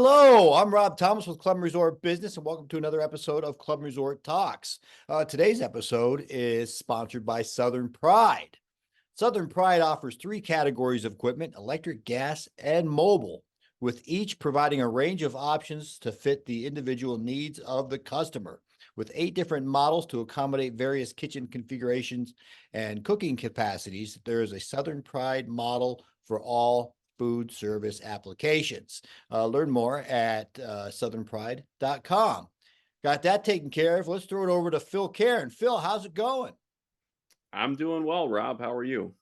Hello, I'm Rob Thomas with Club Resort Business, and welcome to another episode of Club Resort Talks. Today's episode is sponsored by Southern Pride. Southern Pride offers three categories of equipment: electric, gas, and mobile, with each providing a range of options to fit the individual needs of the customer. With 8 different models to accommodate various kitchen configurations and cooking capacities, there is a Southern Pride model for all food service applications. Learn more at southernpride.com. Got that taken care of. Let's throw it over to Phil Keren. Phil, how's it going? I'm doing well, Rob. How are you?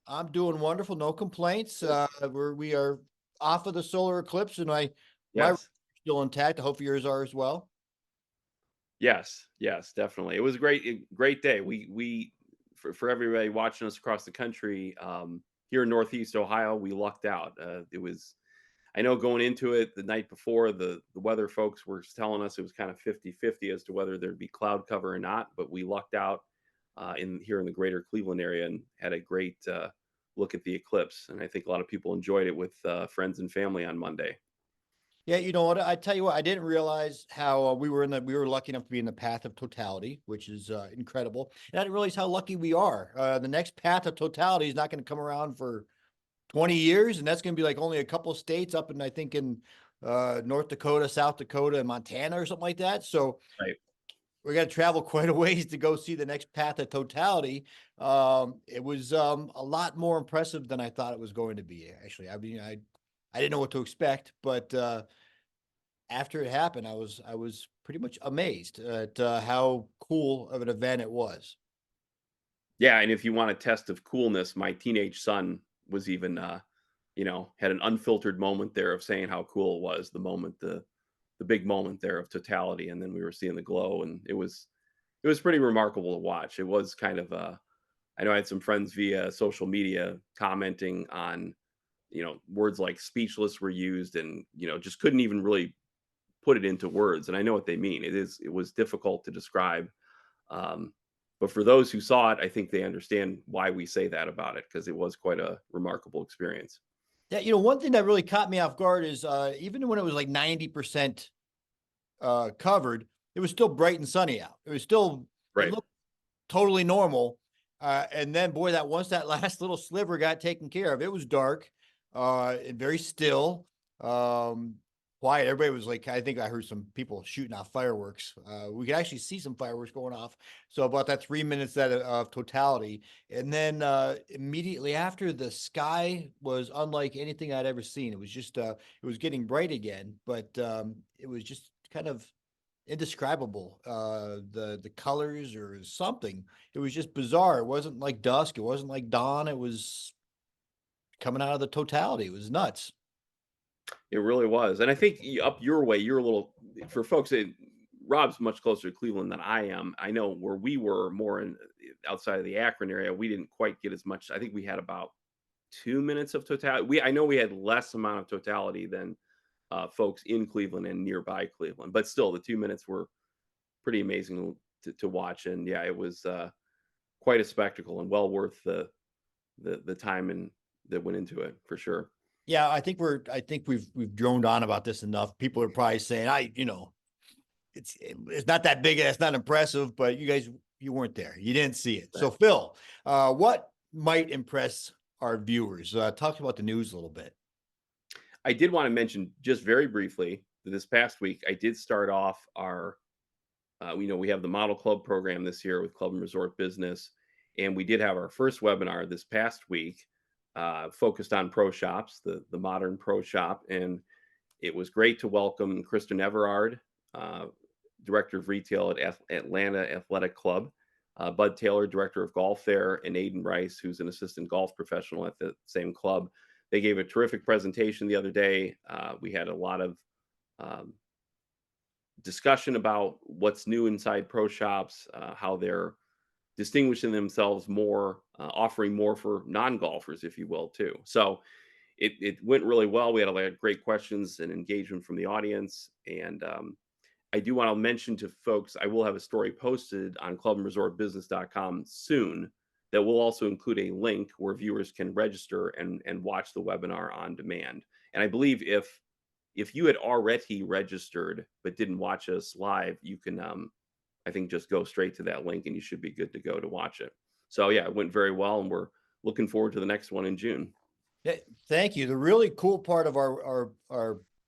I'm doing wonderful. No complaints. We are off of the solar eclipse, and my Yes. still intact. I hope yours are as well. Yes, definitely. It was a great day. We for everybody watching us across the country, here in Northeast Ohio, we lucked out. It was I know going into it the night before, the weather folks were telling us it was kind of 50-50 as to whether there'd be cloud cover or not, but we lucked out in here in the greater Cleveland area and had a great look at the eclipse. And I think a lot of people enjoyed it with friends and family on Monday. Yeah, you know what? I tell you what, I didn't realize how we were lucky enough to be in the path of totality, which is incredible. And I didn't realize how lucky we are. The next path of totality is not going to come around for 20 years, and that's going to be like only a couple of states up in, I think, in North Dakota, South Dakota, and Montana or something like that. So Right. we're going to travel quite a ways to go see the next path of totality. It was a lot more impressive than I thought it was going to be. Actually, I mean, I didn't know what to expect, but after it happened, I was pretty much amazed at how cool of an event it was. Yeah, and if you want a test of coolness, my teenage son was even had an unfiltered moment there of saying how cool it was, the big moment there of totality, and then we were seeing the glow, and it was pretty remarkable to watch. It was kind of I know I had some friends via social media commenting on, words like speechless were used and, just couldn't even really put it into words. And I know what they mean. It was difficult to describe. Um, but for those who saw it, I think they understand why we say that about it because it was quite a remarkable experience. Yeah, one thing that really caught me off guard is even when it was like 90% covered, it was still bright and sunny out. It Right. looked totally normal. And then, boy, that once that last little sliver got taken care of, it was dark, and very still, um, quiet. Everybody was like, I think I heard some people shooting off fireworks. We could actually see some fireworks going off. So about that 3 minutes of totality. And then immediately after, the sky was unlike anything I'd ever seen. It was just, it was getting bright again, but it was just kind of indescribable. The colors or something. It was just bizarre. It wasn't like dusk. It wasn't like dawn. It was coming out of the totality. It was nuts. It really was. And I think up your way, you're a little, for folks that Rob's much closer to Cleveland than I am. I know where we were more in outside of the Akron area, we didn't quite get as much. I think we had about 2 minutes of totality. I know we had less amount of totality than folks in Cleveland and nearby Cleveland, but still the 2 minutes were pretty amazing to watch. And yeah, it was quite a spectacle and well worth the time and that went into it for sure. Yeah, I think we've droned on about this enough. People are probably saying, it's not that big, it's not impressive, but you weren't there. You didn't see it. So Phil, what might impress our viewers? Talk about the news a little bit. I did want to mention just very briefly that this past week I did start off our we have the Model Club program this year with Club and Resort Business, and we did have our first webinar this past week, focused on pro shops, the modern pro shop, and it was great to welcome Kristen Everard, uh, director of retail at Atlanta Athletic Club, Bud Taylor, director of golf there, and Aiden Rice, who's an assistant golf professional at the same club. They gave a terrific presentation the other day. We had a lot of um, discussion about what's new inside pro shops, how they're distinguishing themselves more, offering more for non-golfers, if you will, too. So it went really well. We had a lot of great questions and engagement from the audience. And I do want to mention to folks, I will have a story posted on clubandresortbusiness.com soon that will also include a link where viewers can register and watch the webinar on demand. And I believe if if you had already registered but didn't watch us live, you can, I think, just go straight to that link and you should be good to go to watch it. So yeah, it went very well, and we're looking forward to the next one in June. Yeah, thank you. The really cool part of our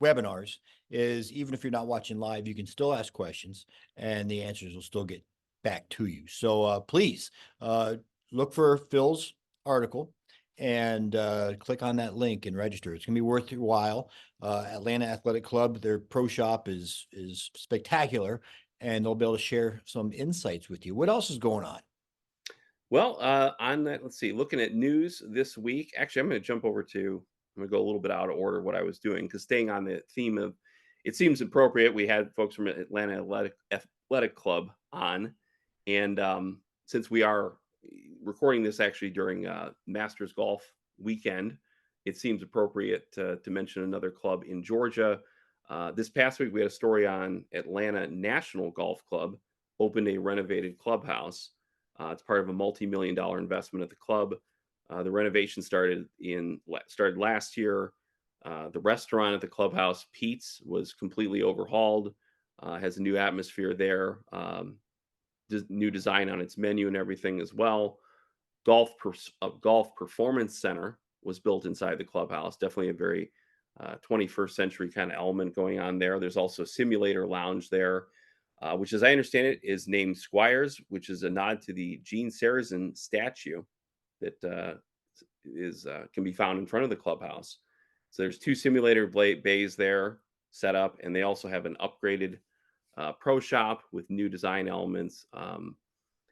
webinars is even if you're not watching live, you can still ask questions and the answers will still get back to you. So please look for Phil's article and click on that link and register. It's gonna be worth your while. Atlanta Athletic Club, their pro shop is spectacular, and they'll be able to share some insights with you. What else is going on? Well, on that, let's see, looking at news this week, actually, I'm going to jump over to, I'm going to go a little bit out of order what I was doing, because staying on the theme of, it seems appropriate. We had folks from Atlanta Athletic Club on. And since we are recording this actually during Masters Golf weekend, it seems appropriate to mention another club in Georgia. This past week, we had a story on Atlanta National Golf Club opened a renovated clubhouse. It's part of a multi-million-dollar investment at the club. The renovation started last year. The restaurant at the clubhouse, Pete's, was completely overhauled. Has a new atmosphere there, new design on its menu and everything as well. A golf performance center was built inside the clubhouse. Definitely a very 21st century kind of element going on there. There's also a simulator lounge there, which, as I understand it, is named Squires, which is a nod to the Gene Sarazen statue that can be found in front of the clubhouse. So there's two simulator bays there set up, and they also have an upgraded pro shop with new design elements,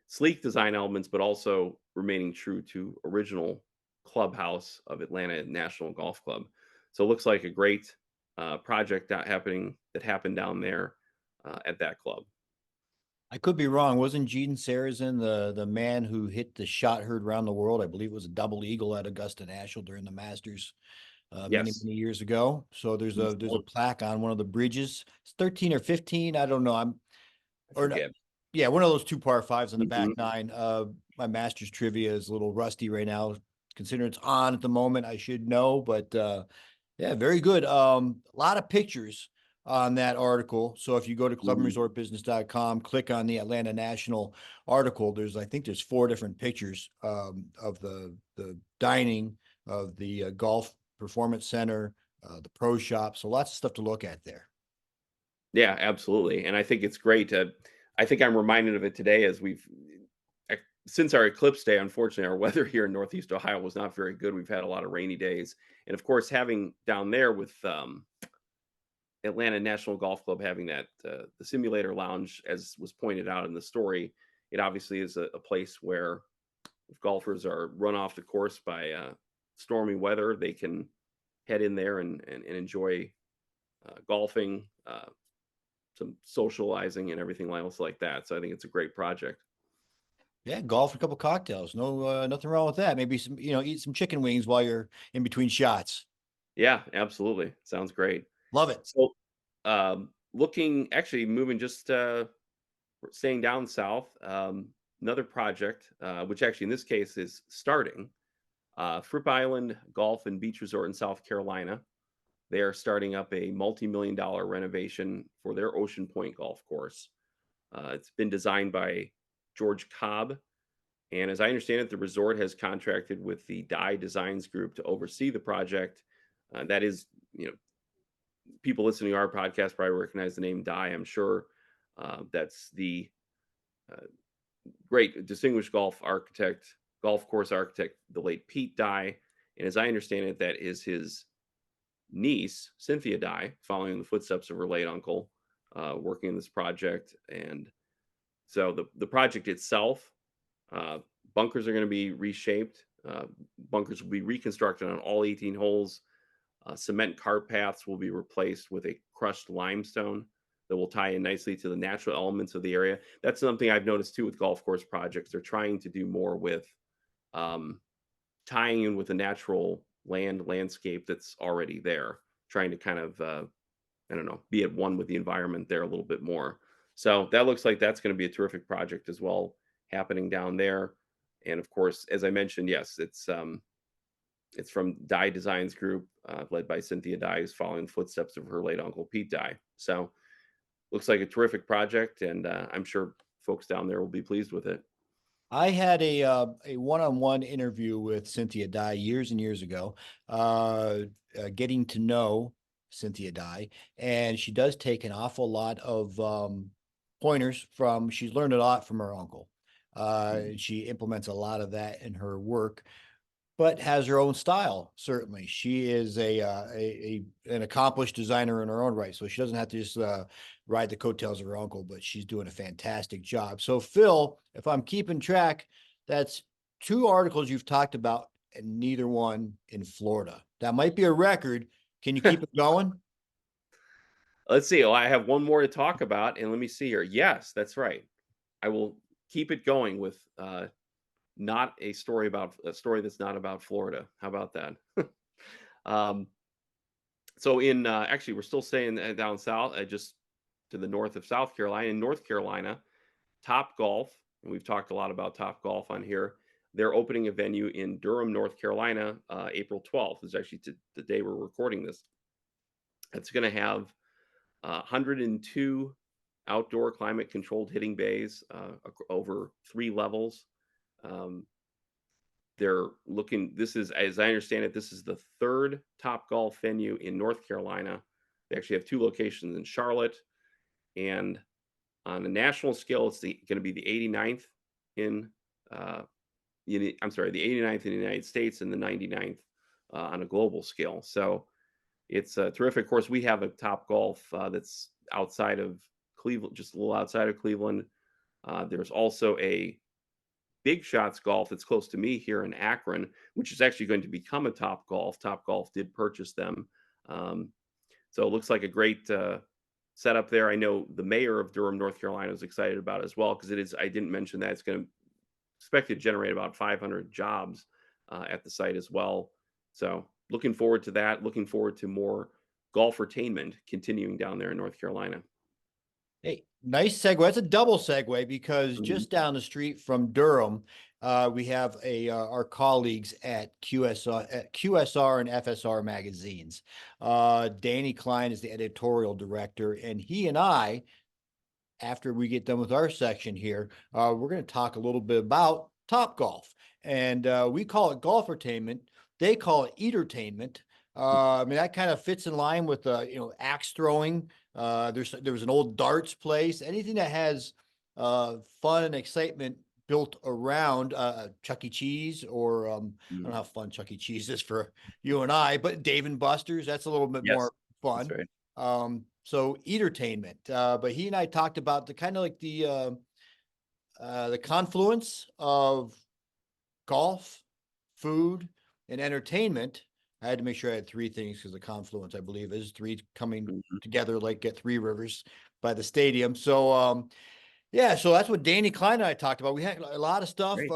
sleek design elements, but also remaining true to original clubhouse of Atlanta National Golf Club. So it looks like a great project that happened down there at that club. I could be wrong. Wasn't Gene Sarazen the man who hit the shot heard around the world? I believe it was a double eagle at Augusta National during the Masters many Yes. years ago. So there's a plaque on one of the bridges. It's 13 or 15. I don't know. I Or not. forget. Yeah, one of those two par fives on the back Mhm. nine. My Masters trivia is a little rusty right now. Considering it's on at the moment, I should know, but yeah, very good. A lot of pictures on that article. So if you go to Mhm. clubandresortbusiness.com, click on the Atlanta National article, I think there's 4 different pictures of the dining, of the golf performance center, the pro shop. So lots of stuff to look at there. Yeah, absolutely. And I think it's great. I think I'm reminded of it today as since our eclipse day, unfortunately, our weather here in Northeast Ohio was not very good. We've had a lot of rainy days. And of course, having down there with Atlanta National Golf Club having that the simulator lounge, as was pointed out in the story, it obviously is a place where if golfers are run off the course by stormy weather, they can head in there and enjoy golfing, some socializing, and everything else like that. So I think it's a great project. Yeah, golf, a couple cocktails. No, nothing wrong with that. Maybe some, eat some chicken wings while you're in between shots. Yeah, absolutely. Sounds great. Love it. So, looking, actually moving just staying down south, another project, which actually in this case is starting, Fripp Island Golf and Beach Resort in South Carolina. They are starting up a multi-million-dollar renovation for their Ocean Point golf course. It's been designed by George Cobb. And as I understand it, the resort has contracted with the Dye Designs Group to oversee the project. That is, people listening to our podcast probably recognize the name Dye, I'm sure. That's the uh, great distinguished golf course architect, the late Pete Dye. And as I understand it, that is his niece, Cynthia Dye, following in the footsteps of her late uncle, working in this project. And so the project itself, uh, bunkers are going to be reshaped. Bunkers will be reconstructed on all 18 holes. Cement cart paths will be replaced with a crushed limestone that will tie in nicely to the natural elements of the area. That's something I've noticed too with golf course projects. They're trying to do more with um, tying in with the natural landscape that's already there, trying to kind of, I don't know, be at one with the environment there a little bit more. So that looks like that's going to be a terrific project as well, happening down there. And of course, as I mentioned, yes, it's It's from Dye Designs Group, led by Cynthia Dye, who's following the footsteps of her late uncle Pete Dye. So looks like a terrific project, and I'm sure folks down there will be pleased with it. I had a one-on-one interview with Cynthia Dye years and years ago, getting to know Cynthia Dye, and she does take an awful lot of pointers from. She's learned a lot from her uncle. She implements a lot of that in her work, but has her own style. Certainly, she is an accomplished designer in her own right, so she doesn't have to just ride the coattails of her uncle. But she's doing a fantastic job. So, Phil, if I'm keeping track, that's 2 articles you've talked about, and neither one in Florida. That might be a record. Can you keep it going? Let's see. Oh, I have one more to talk about, and let me see here. Yes, that's right. I will keep it going with not a story that's not about Florida. How about that? um, so in actually, we're still staying down south, just to the north of South Carolina. In North Carolina, Top Golf, and we've talked a lot about Top Golf on here. They're opening a venue in Durham, North Carolina, April 12th. Is actually the day we're recording this. It's going to have 102 outdoor climate controlled hitting bays over 3 levels. They're looking, this is, as I understand it, this is the 3rd Top Golf venue in North Carolina. They actually have 2 locations in Charlotte. And on a national scale, it's going to be the 89th in, I'm sorry, the 89th in the United States and the 99th on a global scale. So it's terrific. Of course, we have a Top Golf that's outside of Cleveland, just a little outside of Cleveland. There's also a Big Shots Golf that's close to me here in Akron, which is actually going to become a Top Golf. Top Golf did purchase them. So it looks like a great setup there. I know the mayor of Durham, North Carolina is excited about it as well, because it is, I didn't mention that, it's going to expect to generate about 500 jobs at the site as well. So looking forward to that. Looking forward to more Golfertainment continuing down there in North Carolina. Hey, nice segue. That's a double segue because just down the street from Durham, we have our colleagues at QSR and FSR magazines. Danny Klein is the editorial director, and he and I, after we get done with our section here, we're going to talk a little bit about Topgolf, and we call it Golfertainment. They call it Eatertainment. I mean, that kind of fits in line with axe throwing. There was an old darts place. Anything that has fun and excitement built around Chuck E. Cheese, or I don't know how fun Chuck E. Cheese is for you and I, but Dave and Buster's, that's a little bit Yes, more fun. that's right. So Eatertainment. But he and I talked about the kind of like the confluence of golf, food, and entertainment. I had to make sure I had 3 things because the confluence, I believe, is 3 coming together like at 3 rivers by the stadium. So yeah, so that's what Danny Klein and I talked about. We had a lot of stuff. Great.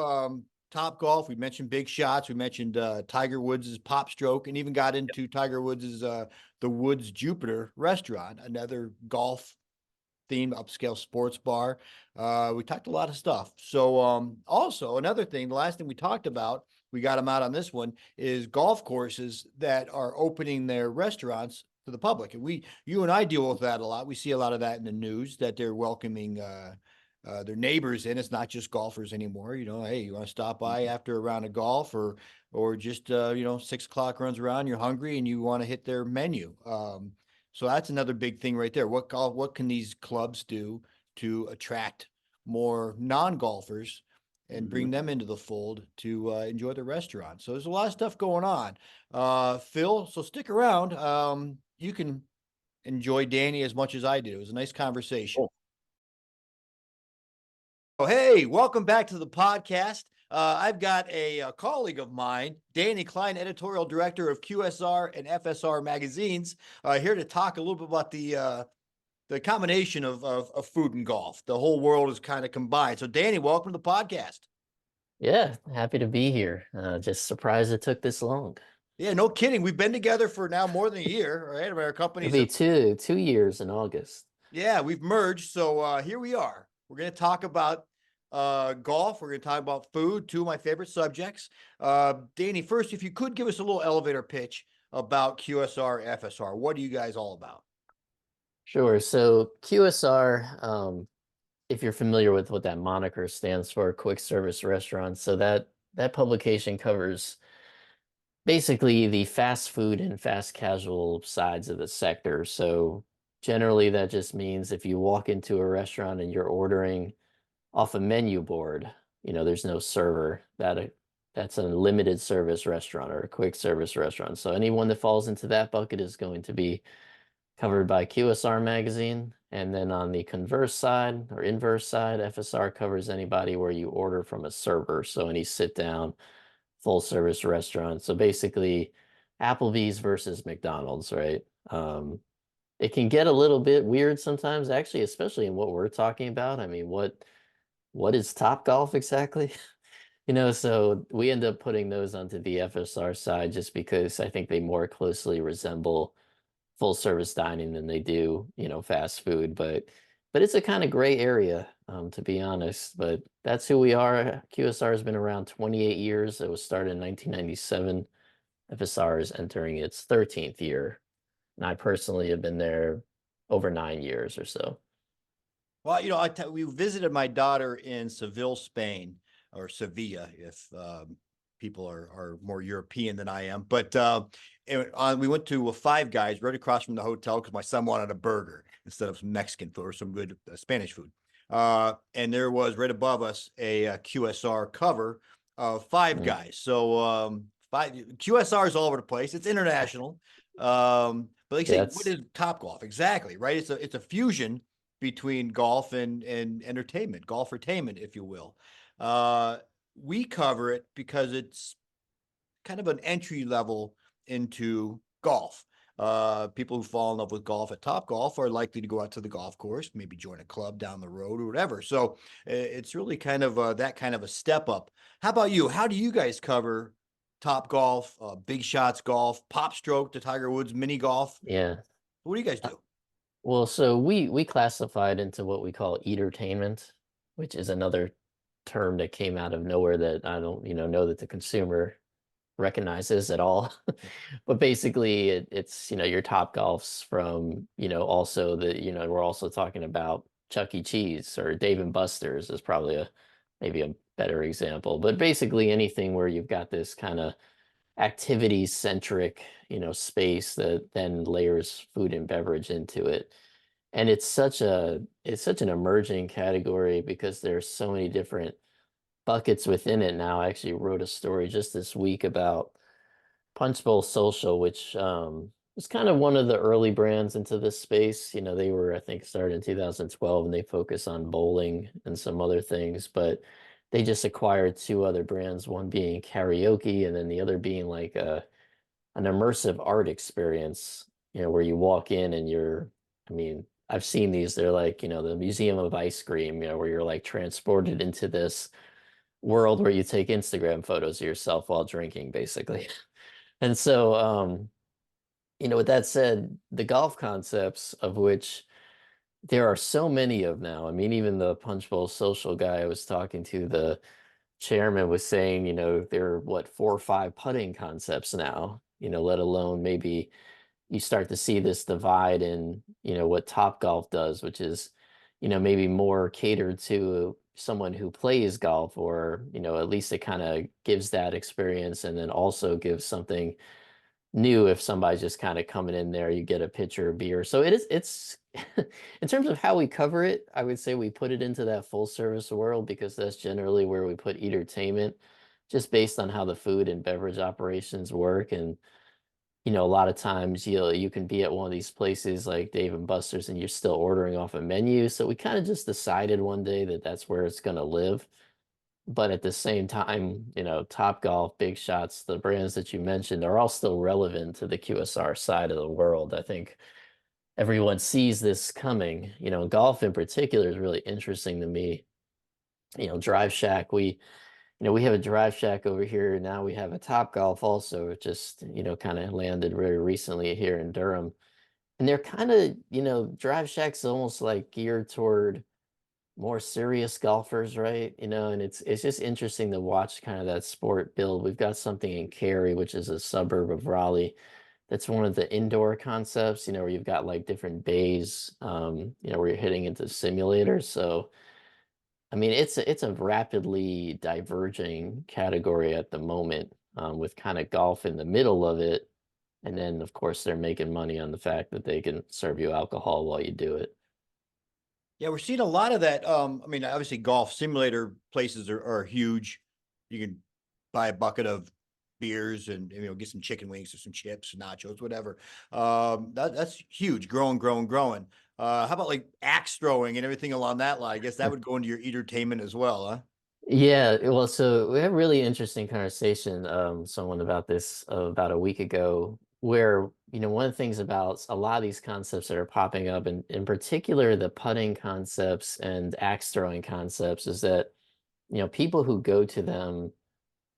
Top Golf. We mentioned Big Shots. We mentioned Tiger Woods' Pop Stroke, and even got into Tiger Woods' the Woods Jupiter restaurant, another golf themed upscale sports bar. We talked a lot of stuff. So also another thing, the last thing we talked about, we got them out on this one, is golf courses that are opening their restaurants to the public. And you and I deal with that a lot. We see a lot of that in the news, that they're welcoming their neighbors in. It's not just golfers anymore. Hey, you want to stop by after a round of golf, or just 6 o'clock runs around, you're hungry and you want to hit their menu. So that's another big thing right there. What can these clubs do to attract more non-golfers and bring them into the fold to enjoy the restaurant? So there's a lot of stuff going on. Phil, so stick around. You can enjoy Danny as much as I do. It was a nice conversation. Cool. Oh, hey, welcome back to the podcast. I've got a colleague of mine, Danny Klein, editorial director of QSR and FSR magazines, here to talk a little bit about the combination of food and golf. The whole world is kind of combined. So, Danny, welcome to the podcast. Yeah, happy to be here. Just surprised it took this long. Yeah, no kidding. We've been together for now more than a year, right? Our companies It'll be 2 years in August. Yeah, we've merged. So here we are. We're going to talk about golf. We're going to talk about food, two of my favorite subjects. Danny, first, if you could give us a little elevator pitch about QSR, FSR. What are you guys all about? Sure. So QSR, if you're familiar with what that moniker stands for, quick service restaurants, so that publication covers basically the fast food and fast casual sides of the sector. So generally that just means if you walk into a restaurant and you're ordering off a menu board, there's no server, that's a limited service restaurant or a quick service restaurant. So anyone that falls into that bucket is going to be covered by QSR magazine. And then on the converse side or inverse side, FSR covers anybody where you order from a server. So any sit down, full service restaurant. So basically Applebee's versus McDonald's, right? It can get a little bit weird sometimes, actually, especially in what we're talking about. I mean, what is Topgolf exactly? So we end up putting those onto the FSR side just because I think they more closely resemble full service dining than they do, fast food. But it's a kind of gray area, to be honest. But that's who we are. QSR has been around 28 years. It was started in 1997. FSR is entering its 13th year. And I personally have been there over 9 years or so. Well, we visited my daughter in Seville, Spain, or Sevilla, if people are more European than I am. But we went to Five Guys right across from the hotel because my son wanted a burger instead of some Mexican food or some good Spanish food. And there was right above us a QSR cover of Five Guys. So QSR is all over the place. It's international. But like I say, what is Topgolf? Exactly, right? It's a fusion between golf and entertainment, golfertainment, if you will. We cover it because it's kind of an entry level into golf. People who fall in love with golf at Topgolf are likely to go out to the golf course, maybe join a club down the road or whatever. So it's really kind of that kind of a step up. How about you? How do you guys cover Topgolf, Big Shots golf, Pop Stroke, the Tiger Woods mini golf? Yeah. What do you guys do? Well, so we classified into what we call entertainment, which is another term that came out of nowhere that I don't, know that the consumer recognizes at all. But basically it's, your Top Golfs from, also we're also talking about Chuck E. Cheese or Dave and Buster's is probably maybe a better example. But basically anything where you've got this kind of activity centric, space that then layers food and beverage into it. And it's such an emerging category because there's so many different buckets within it now. I actually wrote a story just this week about Punch Bowl Social, which was kind of one of the early brands into this space. They were, I think, started in 2012 and they focus on bowling and some other things, but they just acquired two other brands, one being karaoke and then the other being like an immersive art experience, where you walk in and I mean, I've seen these, they're like, the Museum of Ice Cream, where you're like transported into this world where you take Instagram photos of yourself while drinking, basically. And so, with that said, the golf concepts of which there are so many of now. I mean, even the Punch Bowl Social guy I was talking to, the chairman was saying, there are what, 4 or 5 putting concepts now, let alone maybe you start to see this divide in, what Topgolf does, which is, maybe more catered to someone who plays golf or, at least it kind of gives that experience and then also gives something new if somebody's just kind of coming in there, you get a pitcher of beer. So it's in terms of how we cover it, I would say we put it into that full service world because that's generally where we put entertainment, just based on how the food and beverage operations work. And a lot of times you can be at one of these places like Dave and Buster's and you're still ordering off a menu. So we kind of just decided one day that that's where it's going to live. But at the same time, Topgolf, Big Shots, the brands that you mentioned are all still relevant to the QSR side of the world. I think everyone sees this coming. Golf in particular is really interesting to me. Drive Shack, we have a Drive Shack over here. Now we have a Topgolf also. It just, kind of landed very recently here in Durham. And they're kind of, Drive Shack's almost like geared toward more serious golfers, right? You know, and it's just interesting to watch kind of that sport build. We've got something in Cary, which is a suburb of Raleigh. That's one of the indoor concepts, you know, where you've got like different bays, you know, where you're hitting into simulators. So, I mean, it's a rapidly diverging category at the moment, with kind of golf in the middle of it. And then, of course, they're making money on the fact that they can serve you alcohol while you do it. Yeah, we're seeing a lot of that. I mean, obviously golf simulator places are huge. You can buy a bucket of beers and, you know, get some chicken wings or some chips, nachos, whatever. That's huge, growing. How about like axe throwing and everything along that line? I guess that would go into your entertainment as well, huh? Yeah, well, so we had a really interesting conversation, someone about this about a week ago, where, you know, one of the things about a lot of these concepts that are popping up, and in particular the putting concepts and axe throwing concepts, is that, you know, people who go to them,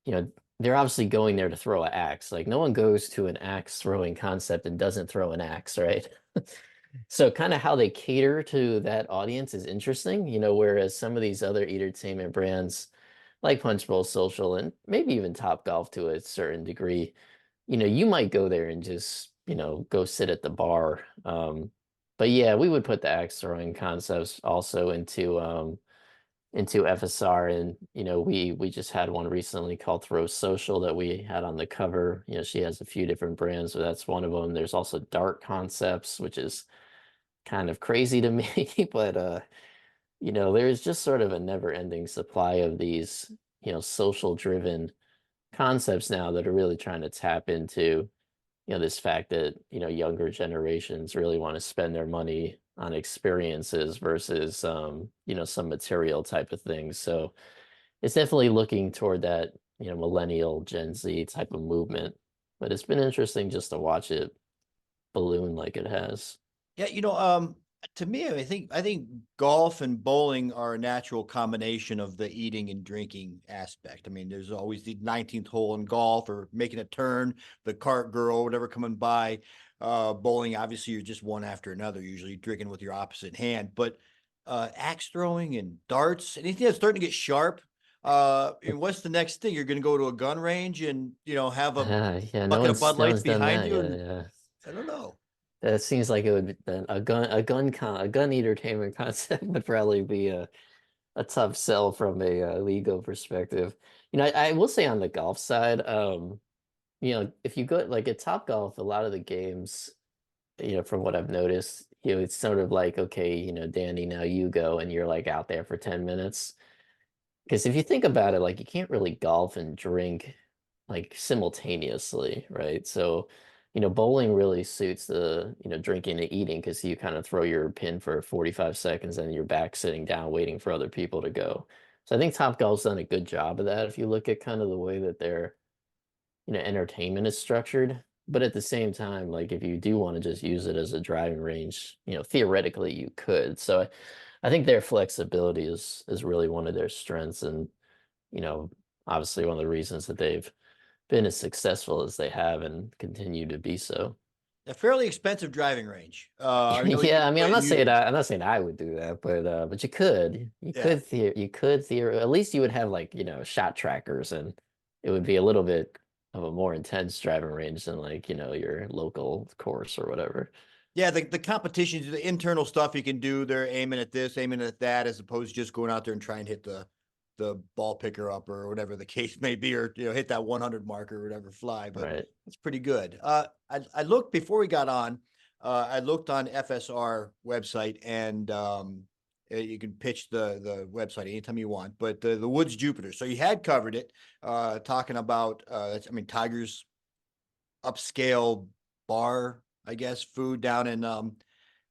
you know, they're obviously going there to throw an axe. Like no one goes to an axe throwing concept and doesn't throw an axe, right? So kind of how they cater to that audience is interesting, you know, whereas some of these other entertainment brands like Punch Bowl Social and maybe even Topgolf to a certain degree, you know, you might go there and just, you know, go sit at the bar. But yeah, we would put the axe throwing concepts also into FSR, and you know, we just had one recently called Throw Social that we had on the cover. You know, she has a few different brands, so that's one of them. There's also Dart Concepts, which is kind of crazy to me, but you know, there's just sort of a never-ending supply of these, you know, social driven concepts now that are really trying to tap into, you know, this fact that, you know, younger generations really want to spend their money on experiences versus you know, some material type of things. So it's definitely looking toward that, you know, millennial Gen Z type of movement. But it's been interesting just to watch it balloon like it has. Yeah, to me, I think golf and bowling are a natural combination of the eating and drinking aspect. I mean, there's always the 19th hole in golf or making a turn, the cart girl, whatever coming by. Bowling, obviously, you're just one after another, usually drinking with your opposite hand. But axe throwing and darts, anything that's starting to get sharp. And what's the next thing? You're going to go to a gun range and have a Yeah, bucket of Bud no Lights one's done behind that. you, Yeah, and yeah. I don't know. That seems like it would be a gun entertainment concept would probably be a tough sell from a legal perspective. You know, I will say on the golf side, you know, if you go like at Top Golf, a lot of the games, you know, from what I've noticed, you know, it's sort of like, okay, you know, Danny, now you go, and you're like out there for 10 minutes. Because if you think about it, like you can't really golf and drink like simultaneously, right? So, you know, bowling really suits the, you know, drinking and eating because you kind of throw your pin for 45 seconds and you're back sitting down waiting for other people to go. So I think Topgolf's done a good job of that if you look at kind of the way that their, you know, entertainment is structured. But at the same time, like if you do want to just use it as a driving range, you know, theoretically you could. So I think their flexibility is really one of their strengths, and you know, obviously one of the reasons that they've been as successful as they have and continue to be so. A fairly expensive driving range. I know you Yeah, I mean, put it in units. I'm not saying I would do that, but Yeah. you could at least you would have like, you know, shot trackers, and it would be a little bit of a more intense driving range than like, you know, your local course or whatever. Yeah, the competitions, the internal stuff you can do, they're aiming at this, aiming at that, as opposed to just going out there and trying to hit the ball picker up or whatever the case may be, or hit that 100 marker or whatever fly. But Right. it's pretty good. I looked before we got on. I looked on FSR website, and you can pitch the website anytime you want. But the Woods Jupiter. So you had covered it, talking about I mean, Tigers upscale bar, I guess, food down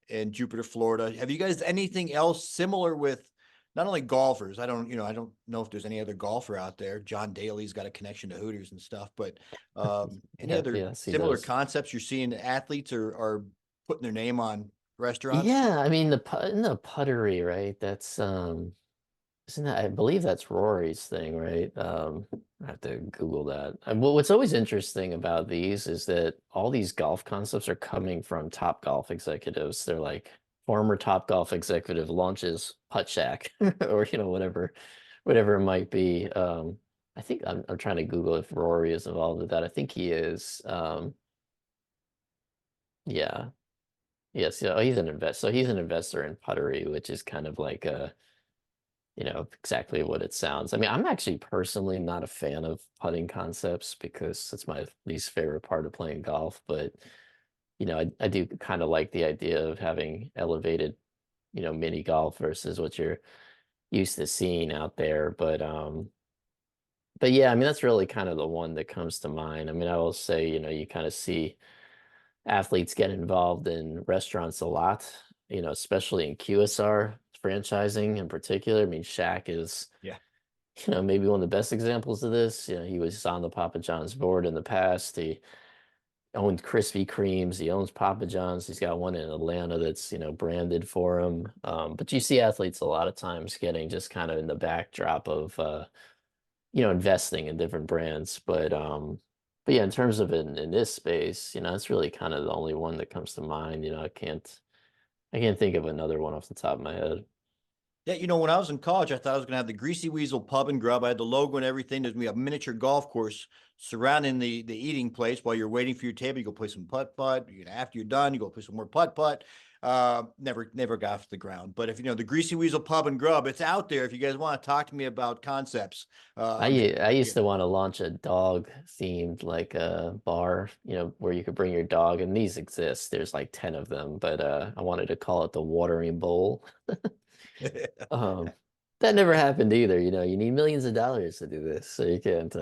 in Jupiter, Florida. Have you guys anything else similar with not only golfers? I don't know if there's any other golfer out there. John Daly's got a connection to Hooters and stuff, but any Yeah, other yes, he similar does. concepts you're seeing athletes are putting their name on restaurants? Yeah, I mean in the puttery, right? That's isn't that, I believe that's Rory's thing, right? I have to Google that. And what's always interesting about these is that all these golf concepts are coming from top golf executives. They're like former Topgolf executive launches Putt Shack or whatever it might be. I think I'm trying to Google if Rory is involved with that. I think he is. Yeah. Yes, yeah. Oh, he's an investor. So he's an investor in puttery, which is kind of like exactly what it sounds. I mean, I'm actually personally not a fan of putting concepts because it's my least favorite part of playing golf, but I do kind of like the idea of having elevated, mini golf versus what you're used to seeing out there. But yeah, I mean, that's really kind of the one that comes to mind. I mean, I will say, you kind of see athletes get involved in restaurants a lot, especially in QSR franchising in particular. I mean, Shaq is, Yeah. maybe one of the best examples of this. He was on the Papa John's board in the past. He owned Krispy Kremes. He owns Papa John's. He's got one in Atlanta that's, branded for him. But you see athletes a lot of times getting just kind of in the backdrop of, investing in different brands. But yeah, in terms of in this space, it's really kind of the only one that comes to mind. I can't think of another one off the top of my head. Yeah, when I was in college, I thought I was going to have the Greasy Weasel Pub and Grub. I had the logo and everything. There's going to be a miniature golf course surrounding the eating place. While you're waiting for your table, you go play some putt-putt. After you're done, you go play some more putt-putt. Never got off the ground. But if the Greasy Weasel Pub and Grub, it's out there. If you guys want to talk to me about concepts, I used to want to launch a dog themed like a bar, where you could bring your dog, and these exist. There's like 10 of them, but I wanted to call it the Watering Bowl. Um, that never happened either. You need millions of dollars to do this, so you can't.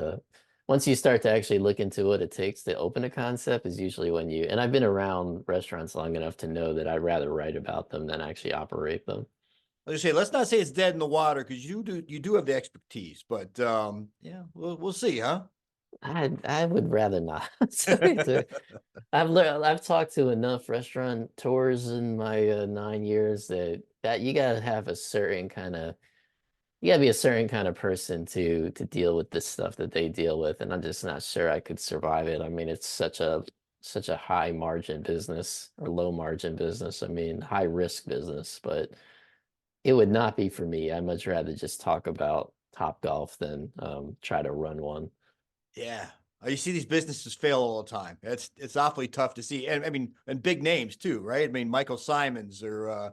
Once you start to actually look into what it takes to open a concept, is usually when and I've been around restaurants long enough to know that I'd rather write about them than actually operate them. Let's say, let's not say it's dead in the water because you do have the expertise, but yeah, we'll see, huh? I would rather not. I've talked to enough restaurateurs in my 9 years that you gotta have a certain kind of you gotta be a certain kind of person to deal with this stuff that they deal with, and I'm just not sure I could survive it. I mean, it's such a high margin business or low margin business. I mean, high risk business, but it would not be for me. I'd much rather just talk about Topgolf than try to run one. Yeah. You see these businesses fail all the time. It's awfully tough to see. And I mean, and big names too, right? I mean, Michael Simons or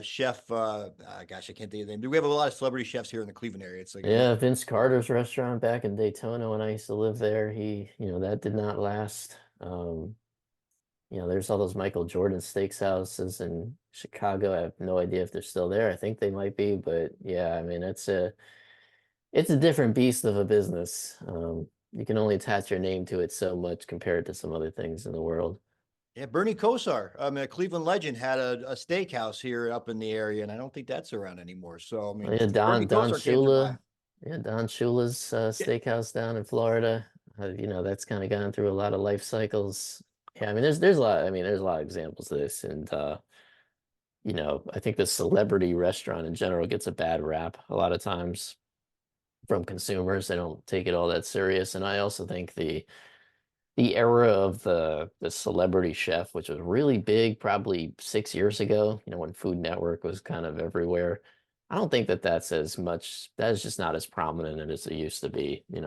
chef gosh, I can't think of the name. We have a lot of celebrity chefs here in the Cleveland area. It's like Yeah, Vince Carter's restaurant back in Daytona when I used to live there, that did not last. There's all those Michael Jordan steakhouses in Chicago. I have no idea if they're still there. I think they might be, but yeah, I mean, it's a different beast of a business. You can only attach your name to it so much compared to some other things in the world. yeah, Bernie Kosar, I mean, a Cleveland legend, had a steakhouse here up in the area, and I don't think that's around anymore. So I Oh, mean, yeah, Bernie Don Kosar can't survive. Shula. Yeah, Don Shula's steakhouse down in Florida. That's kind of gone through a lot of life cycles. Yeah, I mean, there's a lot. I mean, there's a lot of examples of this, and I think the celebrity restaurant in general gets a bad rap a lot of times from consumers. They don't take it all that serious, and I also think the era of the celebrity chef, which was really big probably 6 years ago, when Food Network was kind of everywhere. I don't think that that's as much, that is just not as prominent as it used to be. I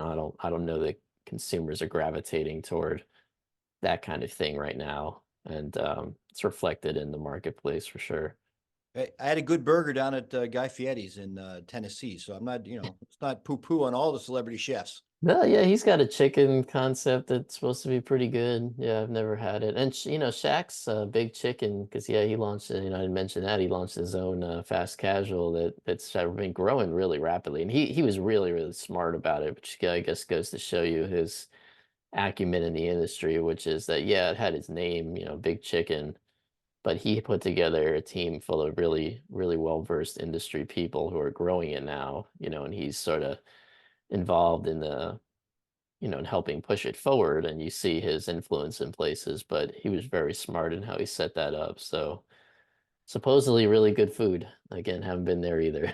don't know that consumers are gravitating toward that kind of thing right now. And it's reflected in the marketplace for sure. I had a good burger down at Guy Fieri's in Tennessee, so I'm not, it's not poo-poo on all the celebrity chefs. No, yeah, he's got a chicken concept that's supposed to be pretty good. Yeah, I've never had it. And Shaq's Big Chicken, because yeah, he launched it. I didn't mention that he launched his own fast casual that's been growing really rapidly, and he was really really smart about it, which I guess goes to show you his acumen in the industry, which is that yeah, it had his name, Big Chicken, but he put together a team full of really really well versed industry people who are growing it now, and he's sort of involved in in helping push it forward, and you see his influence in places, but he was very smart in how he set that up. So supposedly really good food. Again, haven't been there either.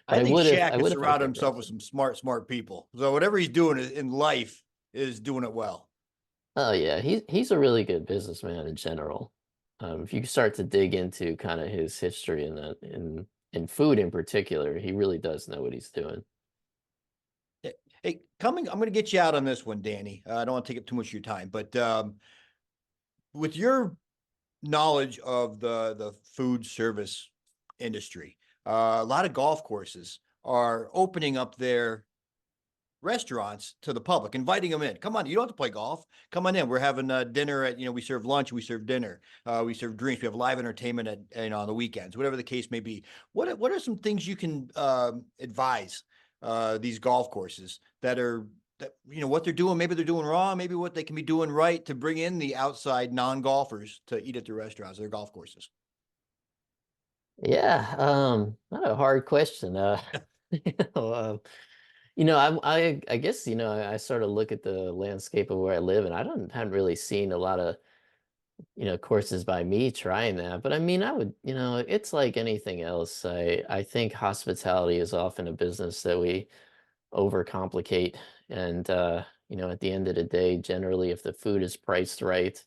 But I think I Shaq has would if I surrounded could himself with visit. some smart people. So whatever he's doing in life is doing it well. Oh yeah, he's a really good businessman in general. if you start to dig into kind of his history in that, in food in particular, he really does know what he's doing. Hey, I'm going to get you out on this one, Danny. I don't want to take up too much of your time, but with your knowledge of the food service industry, a lot of golf courses are opening up their restaurants to the public, inviting them in. Come on, you don't have to play golf. Come on in. We're having dinner at, we serve lunch, we serve dinner, we serve drinks, we have live entertainment at, on the weekends, whatever the case may be. What are some things you can advise these golf courses that are, that, what they're doing, maybe they're doing wrong, maybe what they can be doing right to bring in the outside non-golfers to eat at their restaurants, their golf courses? Yeah, not a hard question. You know, I guess, I sort of look at the landscape of where I live, and haven't really seen a lot of, courses by me trying that. But I mean, I would, it's like anything else. I think hospitality is often a business that we overcomplicate. And, at the end of the day, generally, if the food is priced right,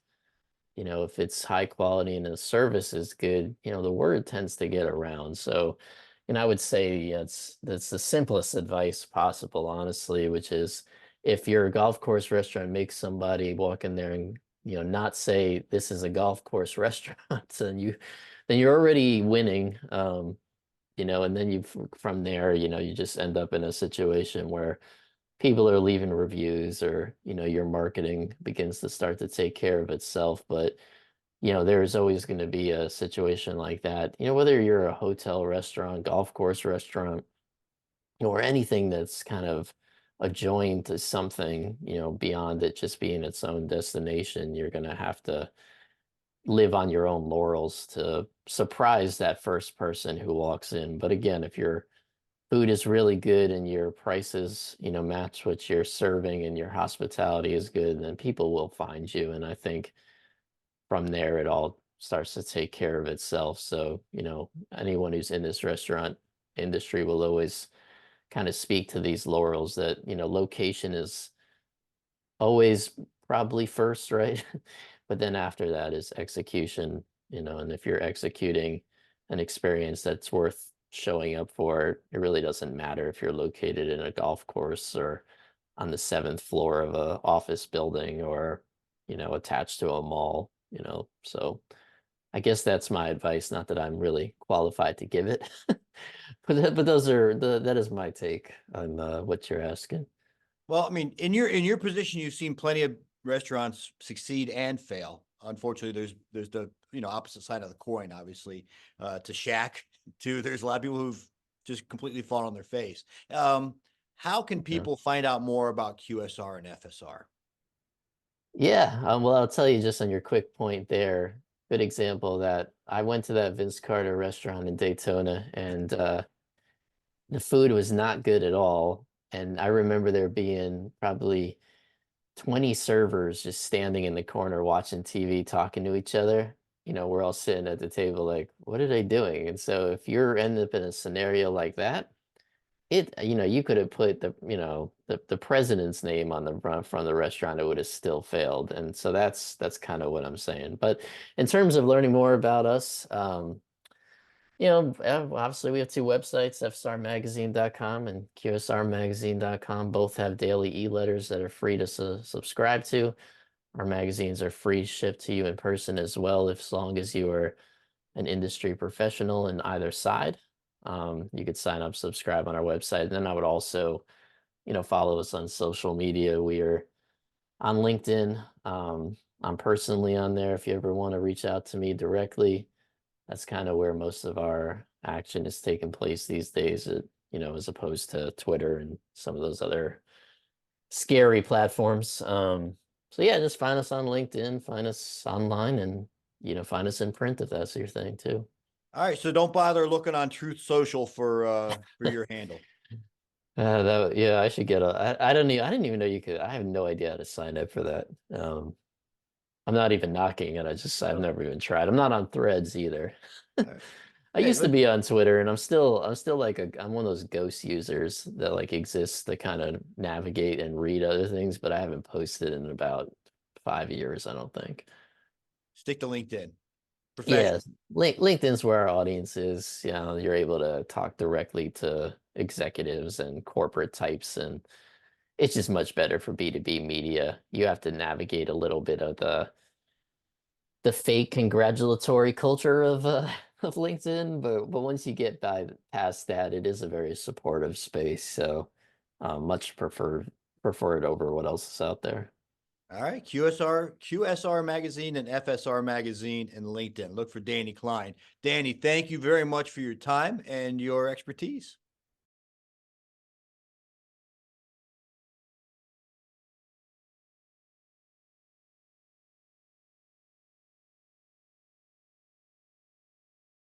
if it's high quality and the service is good, the word tends to get around. So, I would say that's the simplest advice possible, honestly, which is if your golf course restaurant makes somebody walk in there and, not say this is a golf course restaurant, then you're already winning. And then from there, you just end up in a situation where people are leaving reviews, or, your marketing begins to start to take care of itself. But there's always going to be a situation like that. Whether you're a hotel restaurant, golf course restaurant, or anything that's kind of adjoined to something, beyond it just being its own destination, you're going to have to live on your own laurels to surprise that first person who walks in. But again, if your food is really good and your prices, match what you're serving and your hospitality is good, then people will find you. And I think from there, it all starts to take care of itself. So, anyone who's in this restaurant industry will always kind of speak to these laurels that, location is always probably first, right? But then after that is execution, and if you're executing an experience that's worth showing up for, it really doesn't matter if you're located in a golf course or on the seventh floor of a office building, or, attached to a mall, So I guess that's my advice. Not that I'm really qualified to give it, but that is my take on what you're asking. Well, I mean, in your position, you've seen plenty of restaurants succeed and fail. Unfortunately, there's the opposite side of the coin, obviously, to Shaq. Too, there's a lot of people who've just completely fallen on their face. How can Yeah. people find out more about QSR and FSR? Yeah, well, I'll tell you just on your quick point there. Good example of that I went to that Vince Carter restaurant in Daytona, and the food was not good at all. And I remember there being probably 20 servers just standing in the corner watching TV, talking to each other. We're all sitting at the table like, what are they doing? And so if you're end up in a scenario like that, you could have put the president's name on the front of the restaurant, it would have still failed. And so that's kind of what I'm saying. But in terms of learning more about us, obviously we have two websites, fsrmagazine.com and qsrmagazine.com. Both have daily e-letters that are free to subscribe to. Our magazines are free shipped to you in person as well, as long as you are an industry professional in either side. You could sign up, subscribe on our website. And then I would also, follow us on social media. We are on LinkedIn. I'm personally on there if you ever want to reach out to me directly. That's kind of where most of our action is taking place these days, as opposed to Twitter and some of those other scary platforms. So yeah, just find us on LinkedIn, find us online, and find us in print if that's your thing too. All right, so don't bother looking on Truth Social for your handle. Yeah, I should get I don't even, I didn't even know you could. I have no idea how to sign up for that. I'm not even knocking it. I've never even tried. I'm not on Threads either. All right. I Hey, used to be on Twitter, and I'm still like I'm one of those ghost users that like exists to kind of navigate and read other things, but I haven't posted in about 5 years, I don't think. stick to LinkedIn. professional. Yes, LinkedIn's where our audience is. You know, you're able to talk directly to executives and corporate types, and it's just much better for B2B media. You have to navigate a little bit of the fake congratulatory culture of of LinkedIn, but once you get past that, it is a very supportive space. So much prefer it over what else is out there. All right, QSR magazine and FSR magazine and LinkedIn. Look for Danny Klein. Danny, thank you very much for your time and your expertise.